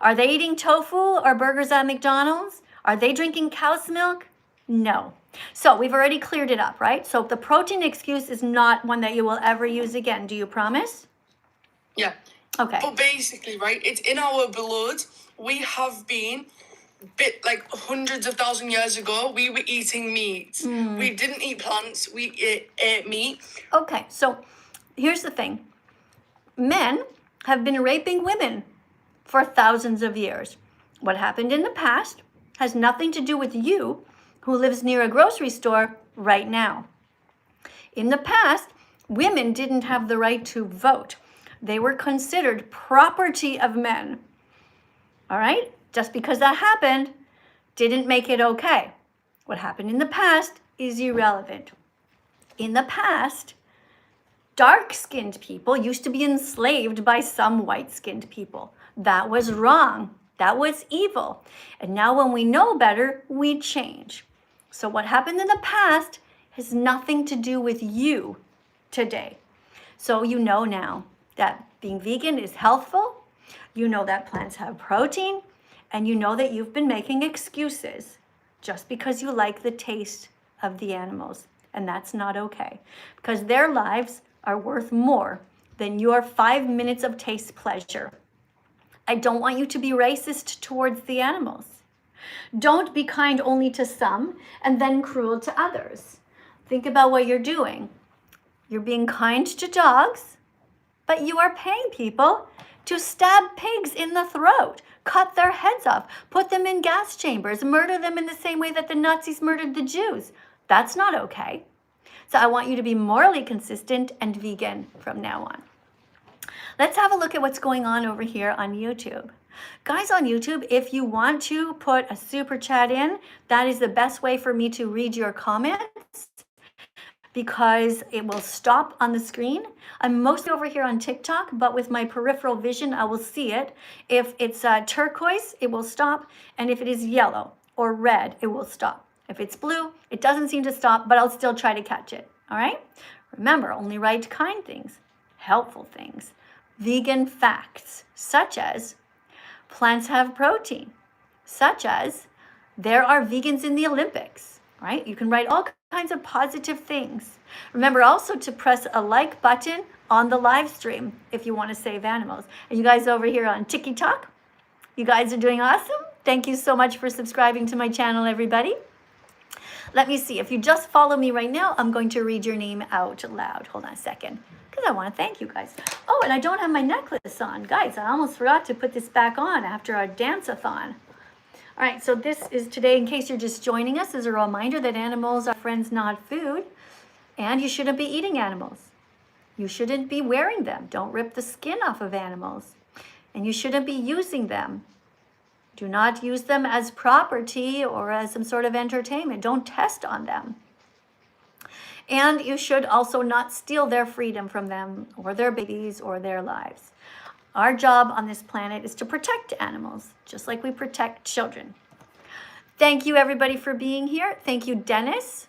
D: Are they eating tofu or burgers at McDonald's? Are they drinking cow's milk? No. So we've already cleared it up, right? So the protein excuse is not one that you will ever use again. Do you promise?
I: Yeah.
D: Okay.
I: But basically, right, it's in our blood. We have been hundreds of thousand years ago, we were eating meat. We didn't eat plants, we ate meat.
D: Okay, so here's the thing. Men have been raping women for thousands of years. What happened in the past has nothing to do with you who lives near a grocery store right now. In the past, women didn't have the right to vote. They were considered property of men. All right? Just because that happened didn't make it okay. What happened in the past is irrelevant. In the past, dark-skinned people used to be enslaved by some white-skinned people. That was wrong. That was evil. And now when we know better, we change. So what happened in the past has nothing to do with you today. So you know now that being vegan is healthful. You know that plants have protein. And you know that you've been making excuses just because you like the taste of the animals. And that's not okay, because their lives are worth more than your 5 minutes of taste pleasure. I don't want you to be racist towards the animals. Don't be kind only to some and then cruel to others. Think about what you're doing. You're being kind to dogs, but you are paying people to stab pigs in the throat, cut their heads off, put them in gas chambers, murder them in the same way that the Nazis murdered the Jews. That's not okay. So I want you to be morally consistent and vegan from now on. Let's have a look at what's going on over here on YouTube. Guys on YouTube, if you want to put a super chat in, that is the best way for me to read your comments because it will stop on the screen. I'm mostly over here on TikTok, but with my peripheral vision, I will see it. If it's turquoise, it will stop. And if it is yellow or red, it will stop. If it's blue, it doesn't seem to stop, but I'll still try to catch it, all right? Remember, only write kind things, helpful things, vegan facts, such as plants have protein, such as there are vegans in the Olympics, right? You can write all kinds of positive things. Remember also to press a like button on the live stream if you want to save animals. And you guys over here on TikTok, you guys are doing awesome. Thank you so much for subscribing to my channel, everybody. Let me see. If you just follow me right now, I'm going to read your name out loud. Hold on a second, because I want to thank you guys. Oh, and I don't have my necklace on. Guys, I almost forgot to put this back on after our dance-a-thon. All right, so this is today, in case you're just joining us, is a reminder that animals are friends, not food, and you shouldn't be eating animals. You shouldn't be wearing them. Don't rip the skin off of animals. And you shouldn't be using them. Do not use them as property or as some sort of entertainment. Don't test on them. And you should also not steal their freedom from them or their babies or their lives. Our job on this planet is to protect animals, just like we protect children. Thank you, everybody, for being here. Thank you, Dennis.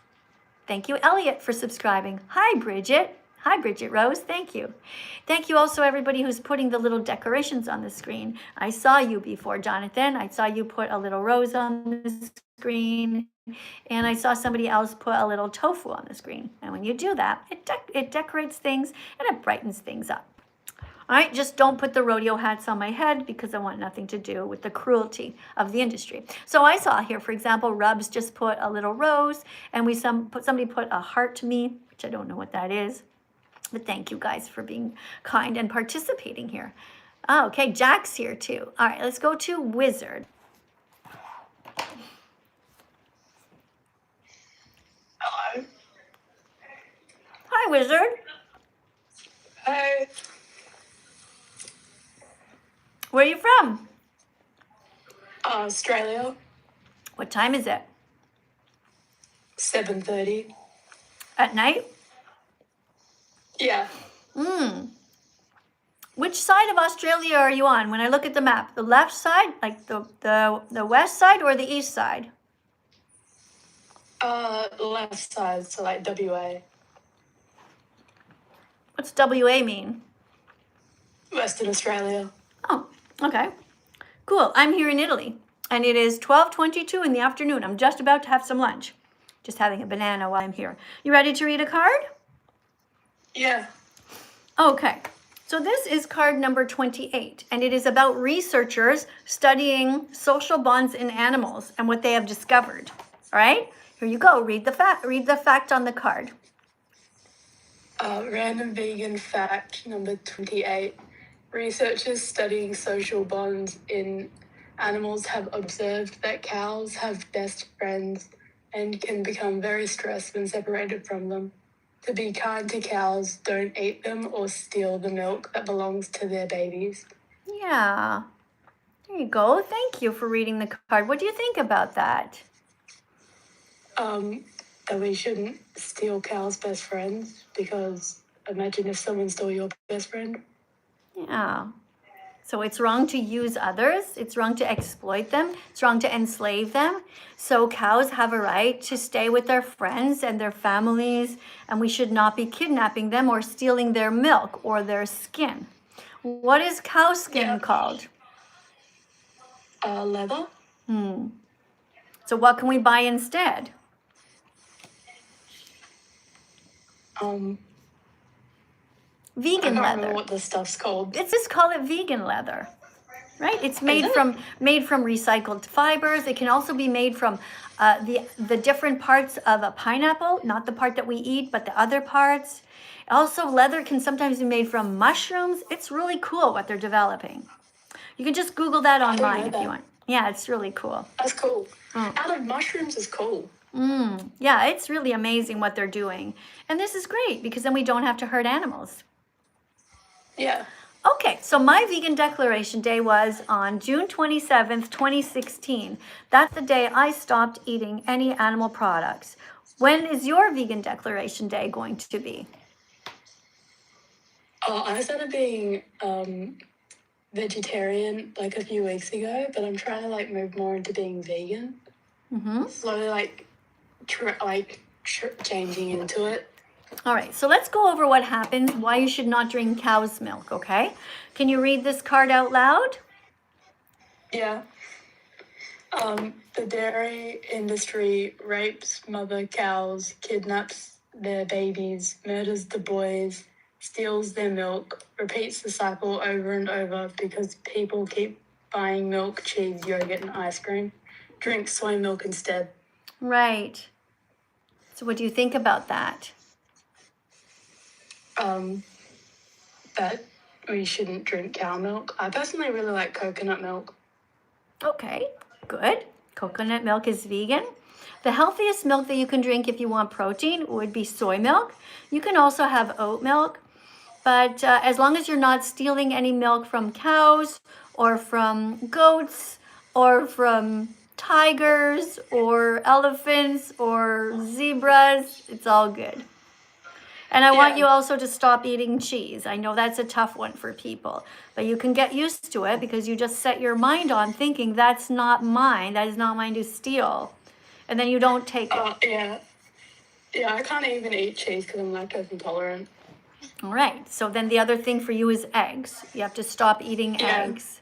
D: Thank you, Elliot, for subscribing. Hi, Bridget. Hi, Bridget Rose. Thank you. Thank you also, everybody who's putting the little decorations on the screen. I saw you before, Jonathan. I saw you put a little rose on the screen. And I saw somebody else put a little tofu on the screen. And when you do that, it decorates things and it brightens things up. All right, just don't put the rodeo hats on my head because I want nothing to do with the cruelty of the industry. So I saw here, for example, Rubs just put a little rose, and somebody put a heart to me, which I don't know what that is. But thank you guys for being kind and participating here. Oh, okay, Jack's here too. All right, let's go to Wizard.
H: Hello.
D: Hi, Wizard.
H: Hey.
D: Where are you from?
H: Australia.
D: What time is it?
H: 7:30.
D: At night?
H: Yeah.
D: Which side of Australia are you on? When I look at the map, the left side, like the west side, or the east side?
H: Left side, so like WA.
D: What's WA mean?
H: Western Australia.
D: Oh, okay. Cool. I'm here in Italy, and it is 12:22 in the afternoon. I'm just about to have some lunch. Just having a banana while I'm here. You ready to read a card?
H: Yeah.
D: Okay. So this is card number 28, and it is about researchers studying social bonds in animals and what they have discovered. All right? Here you go. Read the fact on the card.
H: Random vegan fact number 28. Researchers studying social bonds in animals have observed that cows have best friends and can become very stressed when separated from them. To be kind to cows, don't eat them or steal the milk that belongs to their babies.
D: Yeah. There you go. Thank you for reading the card. What do you think about that?
H: That we shouldn't steal cows' best friends, because imagine if someone stole your best friend.
D: Yeah. So it's wrong to use others. It's wrong to exploit them. It's wrong to enslave them. So cows have a right to stay with their friends and their families, and we should not be kidnapping them or stealing their milk or their skin. What is cow skin called?
H: Leather.
D: So what can we buy instead? Vegan
H: I don't
D: leather.
H: remember what the stuff's called.
D: Let's just call it vegan leather, right? It's made from recycled fibers. It can also be made from the different parts of a pineapple, not the part that we eat, but the other parts. Also, leather can sometimes be made from mushrooms. It's really cool what they're developing. You can just Google that
H: I didn't
D: online
H: know
D: if
H: that.
D: you want. Yeah, it's really cool.
H: That's cool.
D: Mm.
H: Out of mushrooms is cool.
D: Yeah, it's really amazing what they're doing. And this is great because then we don't have to hurt animals.
H: Yeah.
D: Okay, so my vegan declaration day was on June 27th, 2016. That's the day I stopped eating any animal products. When is your vegan declaration day going to be?
H: I started being vegetarian like a few weeks ago, but I'm trying to like move more into being vegan. Slowly like changing into it.
D: All right, so let's go over what happens, why you should not drink cow's milk, okay? Can you read this card out loud?
H: Yeah. The dairy industry rapes mother cows, kidnaps their babies, murders the boys, steals their milk, repeats the cycle over and over because people keep buying milk, cheese, yogurt, and ice cream. Drink soy milk instead.
D: Right. So what do you think about that?
H: That we shouldn't drink cow milk. I personally really like coconut milk.
D: Okay, good. Coconut milk is vegan. The healthiest milk that you can drink if you want protein would be soy milk. You can also have oat milk, but as long as you're not stealing any milk from cows or from goats or from tigers or elephants or zebras, it's all good. And I want you also to stop eating cheese. I know that's a tough one for people, but you can get used to it because you just set your mind on thinking that's not mine. That is not mine to steal. And then you don't take it.
H: Yeah, I can't even eat cheese because I'm lactose intolerant.
D: All right. So then the other thing for you is eggs. You have to stop eating eggs.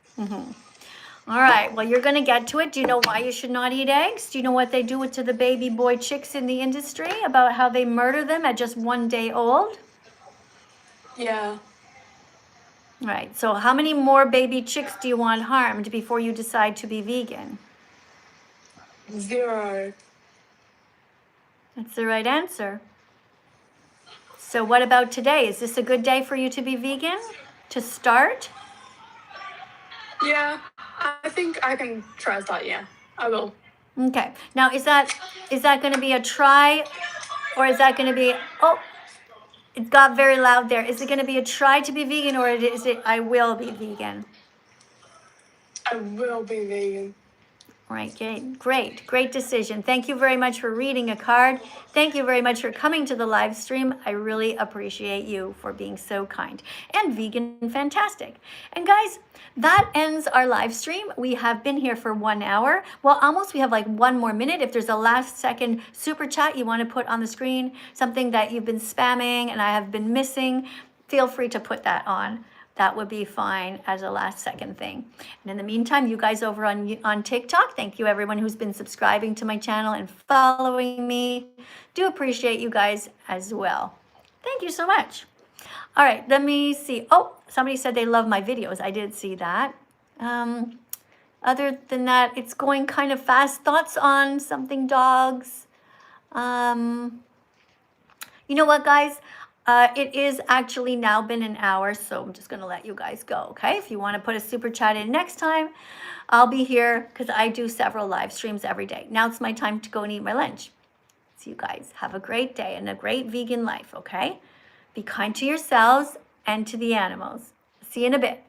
D: All right. Well, you're going to get to it. Do you know why you should not eat eggs? Do you know what they do to the baby boy chicks in the industry about how they murder them at just 1 day old?
H: Yeah.
D: Right. So how many more baby chicks do you want harmed before you decide to be vegan?
H: 0.
D: That's the right answer. So what about today? Is this a good day for you to be vegan? To start?
H: Yeah, I think I can try to start, yeah. I will.
D: Okay. Now, is that going to be a try, or is that going to be, oh, it got very loud there. Is it going to be a try to be vegan, or is it I will be vegan?
H: I will be vegan.
D: Right, great decision. Thank you very much for reading a card. Thank you very much for coming to the live stream. I really appreciate you for being so kind and vegan fantastic. And guys, that ends our live stream. We have been here for 1 hour. Well, almost we have like 1 more minute. If there's a last second super chat you want to put on the screen, something that you've been spamming and I have been missing, feel free to put that on. That would be fine as a last second thing. And in the meantime, you guys over on TikTok, thank you everyone who's been subscribing to my channel and following me. Do appreciate you guys as well. Thank you so much. All right, let me see. Oh, somebody said they love my videos. I did see that. Other than that, it's going kind of fast. Thoughts on something dogs? You know what, guys? It is actually now been an hour, so I'm just going to let you guys go, okay? If you want to put a super chat in next time, I'll be here because I do several live streams every day. Now it's my time to go and eat my lunch. So you guys have a great day and a great vegan life, okay? Be kind to yourselves and to the animals. See you in a bit.